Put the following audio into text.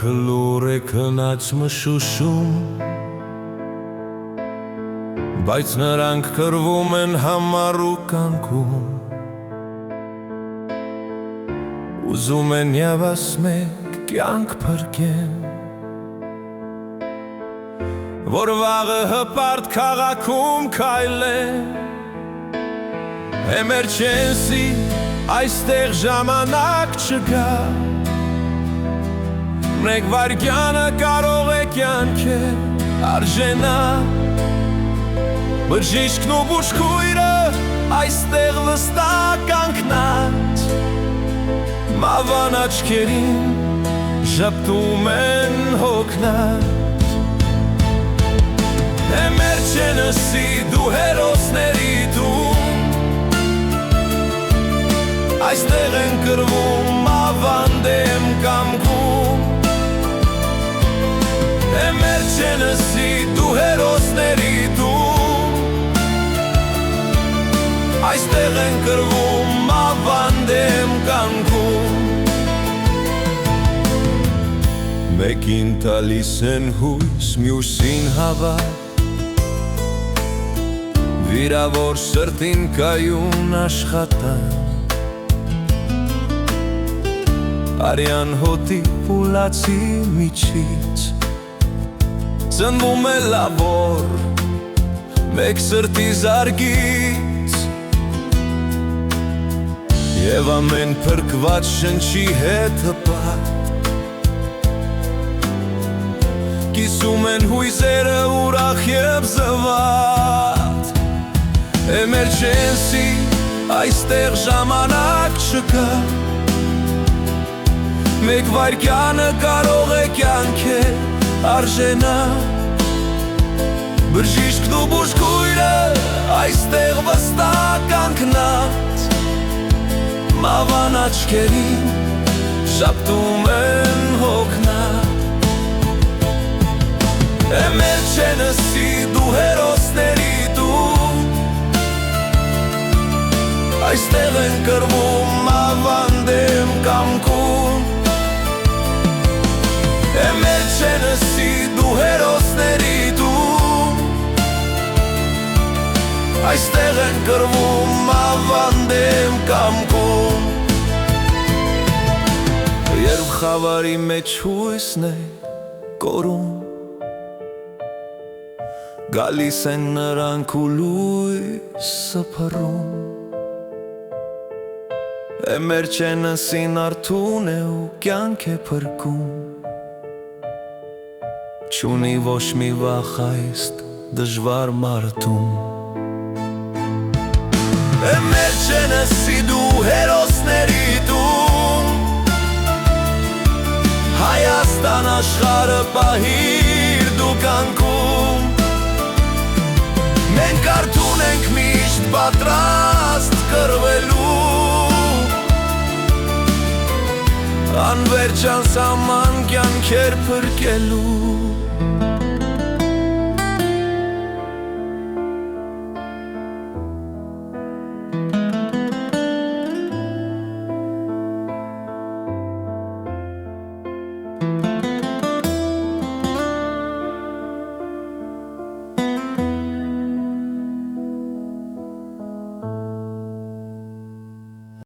Կյանքը լուր է քնած մշուշում, բայց նրանք կռվում են համառու կյանքում։ Ուզում են ևս մեկ կյանք փրկեն, որ վաղը հպարտ քաղաքում քայլեն։ Էմերջենսի այստեղ ժամանակ չկա, մեկ վայրկյանը կարող է կյանքել արժենալ։ Բժիշկն ու բուժքույրը այստեղ վստահ կանգնած, մավան աչքերին ժպտում են հոգնած։ Էմերջենսի դու հերոսների տուն, այստեղ են կռվում մավան դեմ կամքում։ Էմերջենսի դու հերոսների տուն, այստեղ են կռվում մավան դեմ կամքում։ Մեկին տալիս են հույս, մյուսին հավատ, վիրավոր սրտին կայուն աշխատան։ Արյան հոտի պուլացի միջից ծնվում է լավոր մեկ սրտի զարգից, և ամեն փրկված շնչի հետ հպատ կիսում են հույզերը ուրախ և զվարթ։ Էմերջենսի այստեղ ժամանակ չկա, մեկ վայրկյանը կարող է կյանքել արժենալ։ Բժիշկն ու բուժքույրը այստեղ վստահ կանգնած, մավան աչքերին ժպտում են հոգնած։ Էմերջենսի դու հերոսների տուն, այստեղ են կռվում մավան դեմ կամքում։ Էմերջենսի դու հերոսների տուն, այստեղ են կռվում մավան դեմ կամքում։ Երբ խավարի մեջ հույսն է կորում, գալիս են նրանք ու լույսը փռում։ Էմերջենսին արթուն է ու կյանք է փրկում, չունի ոչ մի վախ այս դժվար մարդում։ Էմերջենսի դու հերոսների տուն, Հայաստան աշխարհը պահիր դու կյանքում։ Մենք արթուն ենք միշտ պատրաստ կռվելու, անվերջ անսահման կյանքեր փրկելու։